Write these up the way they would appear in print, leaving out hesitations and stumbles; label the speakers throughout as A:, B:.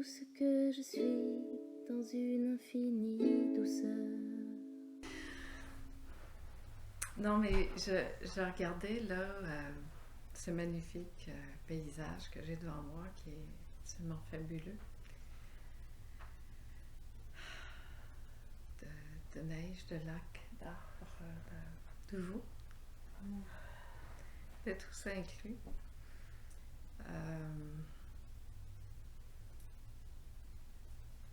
A: tout ce que je suis dans une infinie douceur.
B: Non, mais je regardais là ce magnifique paysage que j'ai devant moi qui est absolument fabuleux. De neige, de lacs, d'arbres, de vous, de tout ça inclus.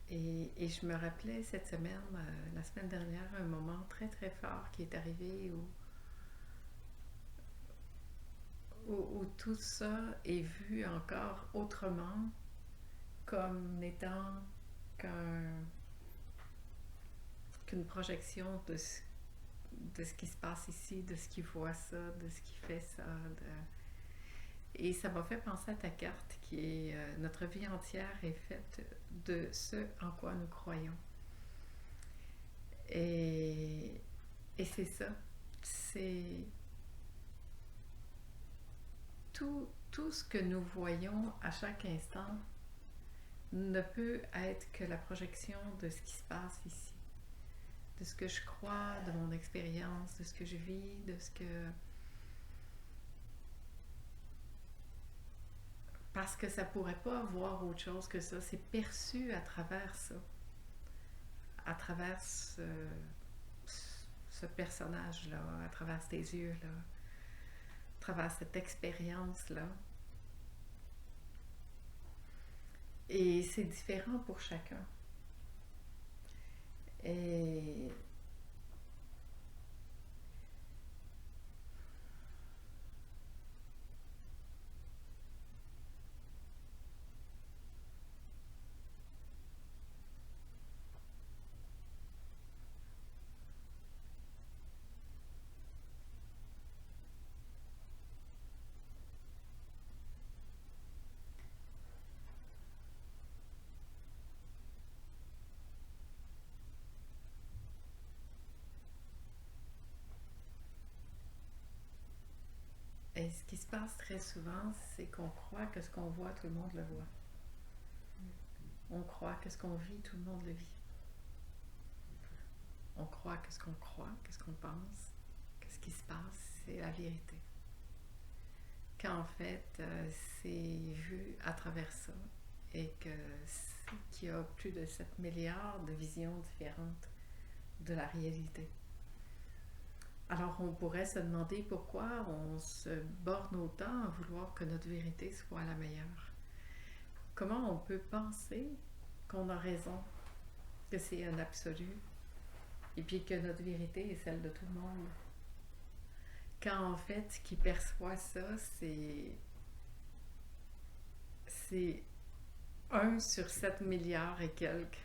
B: Et je me rappelais cette semaine, la semaine dernière, un moment très très fort qui est arrivé où tout ça est vu encore autrement comme n'étant qu'un, qu'une projection de ce qui se passe ici, de ce qui voit ça, de ce qui fait ça. Et ça m'a fait penser à ta carte qui est notre vie entière est faite de ce en quoi nous croyons. Et, et c'est ça. C'est tout ce que nous voyons à chaque instant ne peut être que la projection de ce qui se passe ici, de ce que je crois, de mon expérience, de ce que je vis, de ce que... Parce que ça pourrait pas voir autre chose que ça. C'est perçu à travers ça, à travers ce personnage-là, à travers tes yeux-là, à travers cette expérience-là. Et c'est différent pour chacun. Et Et ce qui se passe très souvent, c'est qu'on croit que ce qu'on voit, tout le monde le voit. On croit que ce qu'on vit, tout le monde le vit. On croit que ce qu'on croit, que ce qu'on pense, que ce qui se passe, c'est la vérité. Quand en fait, c'est vu à travers ça et qu'il y a plus de 7 milliards de visions différentes de la réalité. Alors on pourrait se demander pourquoi on se borne autant à vouloir que notre vérité soit la meilleure. Comment on peut penser qu'on a raison, que c'est un absolu, et puis que notre vérité est celle de tout le monde? Quand en fait, ce qui perçoit ça, c'est 1 sur 7 milliards et quelques.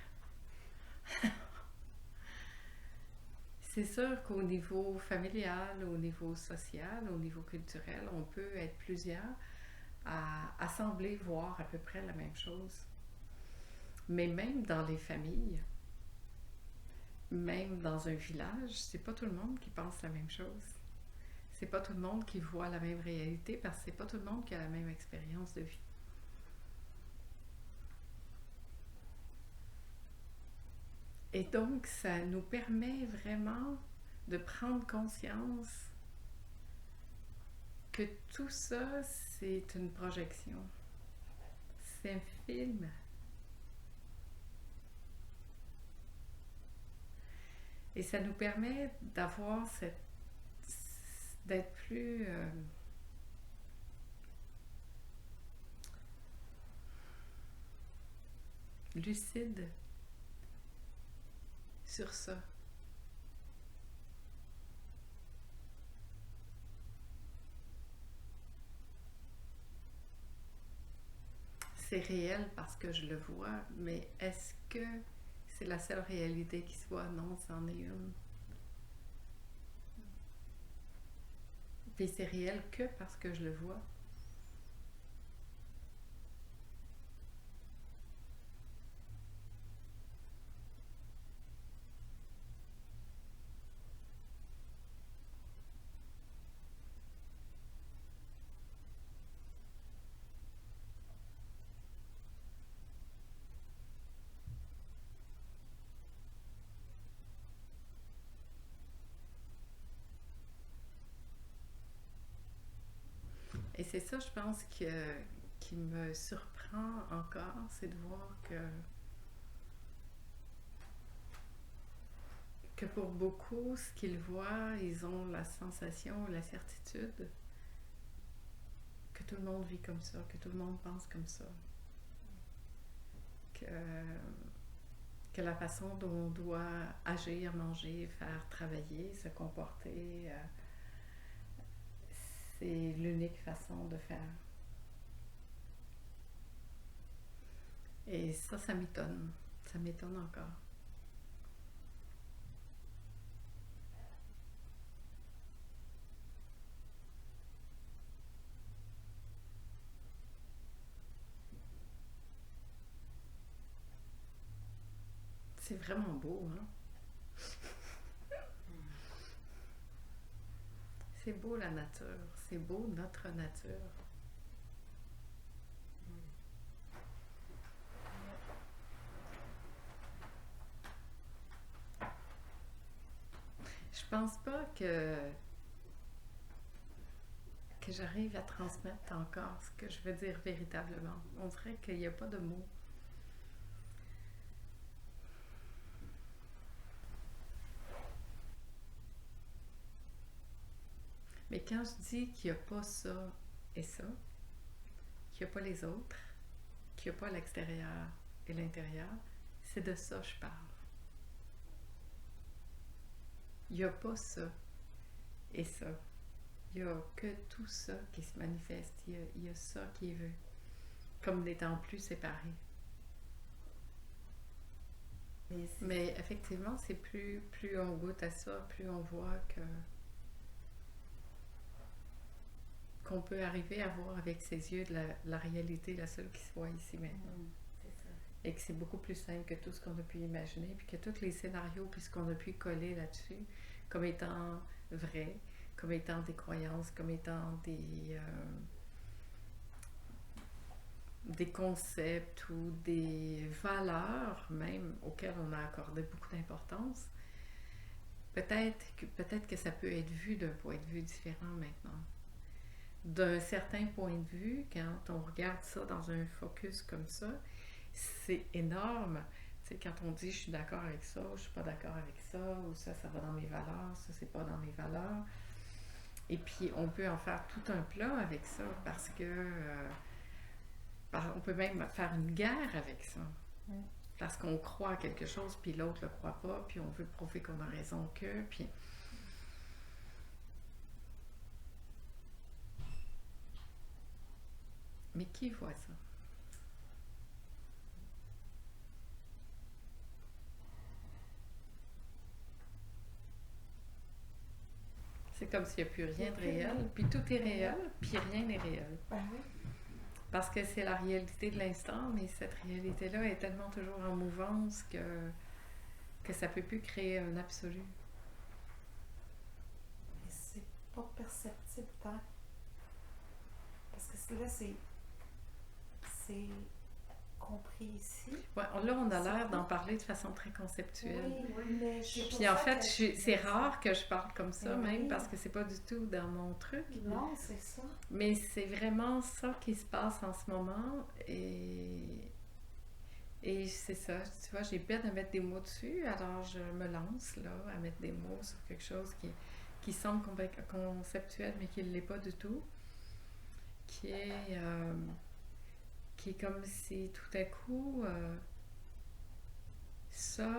B: C'est sûr qu'au niveau familial, au niveau social, au niveau culturel, on peut être plusieurs à sembler voir à peu près la même chose. Mais même dans les familles, même dans un village, c'est pas tout le monde qui pense la même chose. C'est pas tout le monde qui voit la même réalité parce que c'est pas tout le monde qui a la même expérience de vie. Et donc, ça nous permet vraiment de prendre conscience que tout ça, c'est une projection. C'est un film. Et ça nous permet d'avoir d'être plus lucide sur ça. C'est réel parce que je le vois, mais est-ce que c'est la seule réalité qui soit? Non, c'en est une. Puis c'est réel que parce que je le vois. Et c'est ça, je pense, qui me surprend encore, c'est de voir que pour beaucoup, ce qu'ils voient, ils ont la sensation, la certitude que tout le monde vit comme ça, que tout le monde pense comme ça. Que la façon dont on doit agir, manger, faire, travailler, se comporter, c'est l'unique façon de faire. Et ça m'étonne. Ça m'étonne encore. C'est vraiment beau, hein? C'est beau la nature, c'est beau notre nature. Je pense pas que j'arrive à transmettre encore ce que je veux dire véritablement. On dirait qu'il n'y a pas de mots. Mais quand je dis qu'il n'y a pas ça et ça, qu'il n'y a pas les autres, qu'il n'y a pas l'extérieur et l'intérieur, c'est de ça que je parle. Il n'y a pas ça et ça. Il n'y a que tout ça qui se manifeste. Il y a ça qui est vu, comme n'étant plus séparés. Mais effectivement, c'est plus on goûte à ça, plus on voit qu'on peut arriver à voir avec ses yeux la réalité, la seule qui se voit ici maintenant. Et que c'est beaucoup plus simple que tout ce qu'on a pu imaginer, puis que tous les scénarios, puis ce qu'on a pu coller là-dessus, comme étant vrai, comme étant des croyances, comme étant des concepts ou des valeurs même auxquelles on a accordé beaucoup d'importance, peut-être que ça peut être vu d'un point de vue différent maintenant. D'un certain point de vue, quand on regarde ça dans un focus comme ça, c'est énorme. Tu sais, quand on dit je suis d'accord avec ça, ou je suis pas d'accord avec ça, ou ça va dans mes valeurs, ça c'est pas dans mes valeurs. Et puis on peut en faire tout un plat avec ça parce que on peut même faire une guerre avec ça. Parce qu'on croit à quelque chose, puis l'autre le croit pas, puis on veut prouver qu'on a raison que, puis... Mais qui voit ça? C'est comme s'il n'y a plus rien de réel, puis tout est réel, puis rien n'est réel. Parce que c'est la réalité de l'instant, mais cette réalité-là est tellement toujours en mouvance que ça ne peut plus créer un absolu.
C: Mais c'est pas perceptible tant. Parce que là, c'est compris ici.
B: Ouais, là, on a l'air d'en parler de façon très conceptuelle.
C: Oui, mais
B: puis en fait, c'est rare que je parle comme ça, même parce que c'est pas du tout dans mon truc.
C: Non, c'est ça.
B: Mais c'est vraiment ça qui se passe en ce moment et c'est ça, tu vois, j'ai peine à mettre des mots dessus, alors je me lance là à mettre des mots sur quelque chose qui semble conceptuel mais qui ne l'est pas du tout, qui est comme si tout à coup ça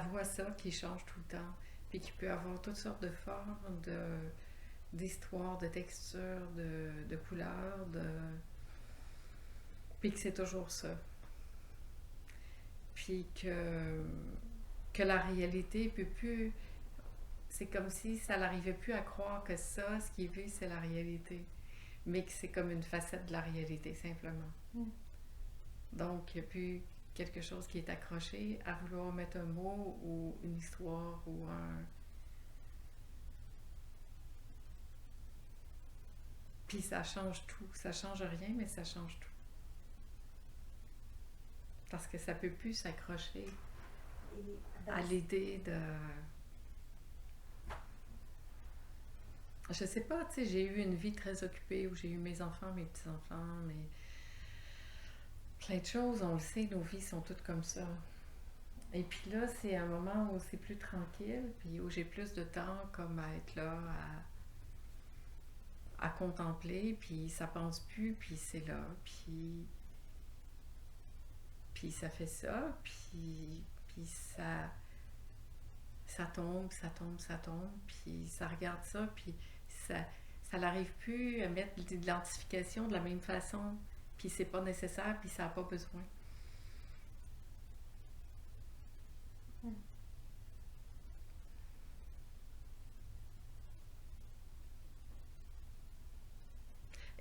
B: voit ça qui change tout le temps, puis qui peut avoir toutes sortes de formes, d'histoires, de textures, de couleurs, puis que c'est toujours ça. Puis que la réalité peut plus... C'est comme si ça n'arrivait plus à croire que ça, ce qui est vu, c'est la réalité. Mais que c'est comme une facette de la réalité, simplement. Donc, il n'y a plus quelque chose qui est accroché à vouloir mettre un mot ou une histoire ou un... Puis ça change tout. Ça change rien, mais ça change tout. Parce que ça peut plus s'accrocher à l'idée de... Je sais pas, tu sais, j'ai eu une vie très occupée où j'ai eu mes enfants, mes petits-enfants, mais plein de choses, on le sait, nos vies sont toutes comme ça. Et puis là, c'est un moment où c'est plus tranquille, puis où j'ai plus de temps comme à être là, à contempler, puis ça pense plus, puis c'est là, puis ça fait ça, puis ça tombe, ça tombe, ça tombe, puis ça regarde ça, puis ça, ça n'arrive plus à mettre de l'identification de la même façon, puis c'est pas nécessaire, puis ça n'a pas besoin.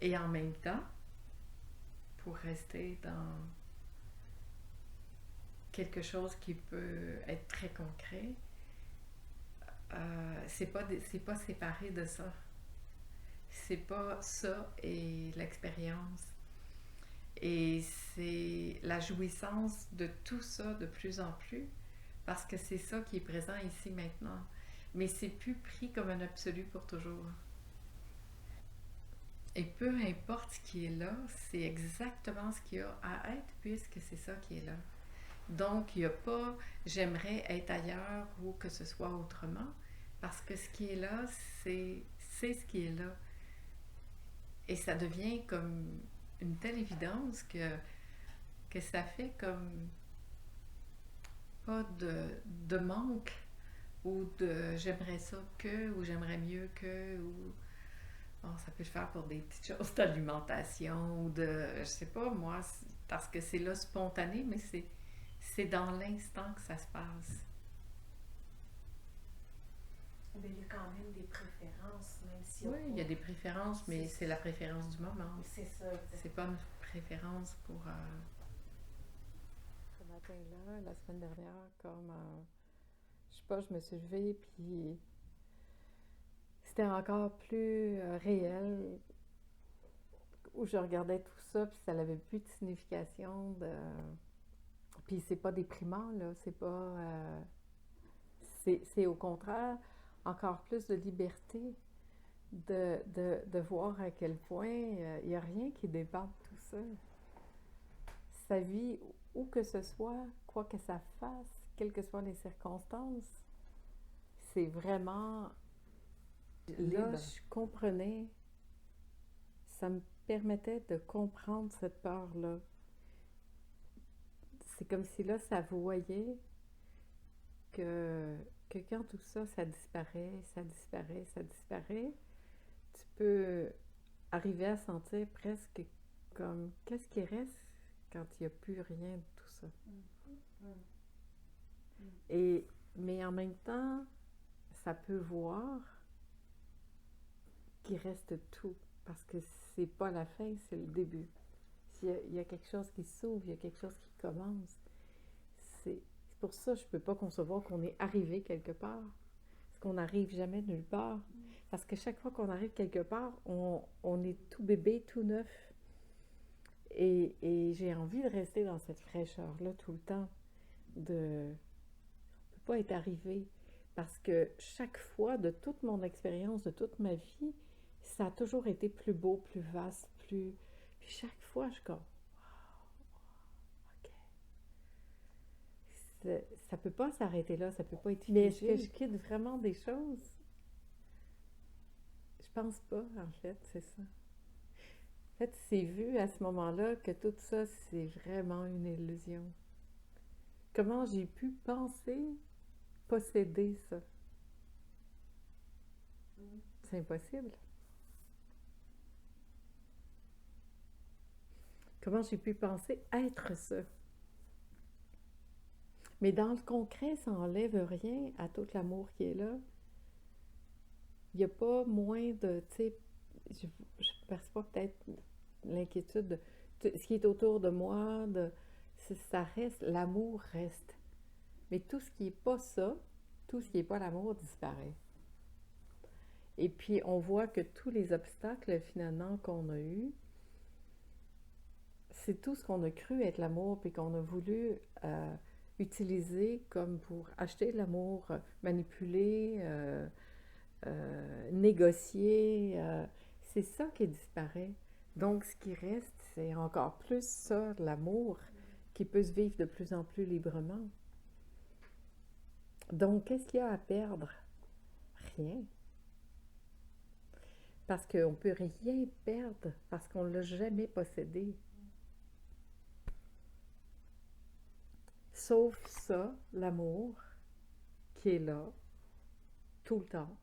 B: Et en même temps, pour rester dans quelque chose qui peut être très concret, c'est pas séparé de ça. C'est pas ça et l'expérience. Et c'est la jouissance de tout ça de plus en plus, parce que c'est ça qui est présent ici maintenant. Mais c'est plus pris comme un absolu pour toujours. Et peu importe ce qui est là, c'est exactement ce qu'il y a à être, puisque c'est ça qui est là. Donc, il n'y a pas j'aimerais être ailleurs ou que ce soit autrement, parce que ce qui est là, c'est ce qui est là. Et ça devient comme une telle évidence que ça fait comme pas de manque ou de j'aimerais ça que ou j'aimerais mieux que ou bon, ça peut se faire pour des petites choses d'alimentation ou de je sais pas moi parce que c'est là spontané mais c'est dans l'instant que ça se passe.
C: Mais il y a quand même des préférences, même si
B: Oui, il y a des préférences, mais c'est la préférence du moment.
C: C'est ça.
B: C'est pas une préférence pour... Ce matin-là, la semaine dernière, comme... je sais pas, je me suis levée, puis c'était encore plus réel, où je regardais tout ça, puis ça n'avait plus de signification. Puis c'est pas déprimant, là, c'est pas... c'est au contraire encore plus de liberté de voir à quel point il n'y a rien qui dépend de tout ça. Sa vie, où que ce soit, quoi que ça fasse, quelles que soient les circonstances, c'est vraiment... Là, je comprenais, ça me permettait de comprendre cette peur-là. C'est comme si là, ça voyait que quand tout ça, ça disparaît, ça disparaît, ça disparaît, tu peux arriver à sentir presque comme qu'est-ce qui reste quand il n'y a plus rien de tout ça. Mais en même temps, ça peut voir qu'il reste tout, parce que c'est pas la fin, c'est le début. Il y a quelque chose qui s'ouvre, il y a quelque chose qui commence. C'est pour ça que je ne peux pas concevoir qu'on est arrivé quelque part. Parce qu'on n'arrive jamais nulle part. Parce que chaque fois qu'on arrive quelque part, on est tout bébé, tout neuf. Et j'ai envie de rester dans cette fraîcheur-là tout le temps. On ne peut pas être arrivé. Parce que chaque fois, de toute mon expérience, de toute ma vie, ça a toujours été plus beau, plus vaste, plus... Puis chaque fois, je suis comme... Ça peut pas s'arrêter là, ça peut pas être figé. Mais est-ce que je quitte vraiment des choses? Je pense pas, en fait, c'est ça. En fait, c'est vu à ce moment-là que tout ça, c'est vraiment une illusion. Comment j'ai pu penser posséder ça? C'est impossible. Comment j'ai pu penser être ça? Mais dans le concret, ça n'enlève rien à tout l'amour qui est là. Il n'y a pas moins de, tu sais, je ne perçois pas peut-être l'inquiétude de ce qui est autour de moi, ça reste, l'amour reste. Mais tout ce qui n'est pas ça, tout ce qui n'est pas l'amour disparaît. Et puis, on voit que tous les obstacles, finalement, qu'on a eus, c'est tout ce qu'on a cru être l'amour, puis qu'on a voulu
D: utilisé comme pour acheter l'amour, manipuler, négocier. C'est ça qui disparaît. Donc, ce qui reste, c'est encore plus ça, l'amour, qui peut se vivre de plus en plus librement. Donc, qu'est-ce qu'il y a à perdre? Rien. Parce qu'on ne peut rien perdre, parce qu'on ne l'a jamais possédé. Sauf ça, l'amour, qui est là, tout le temps.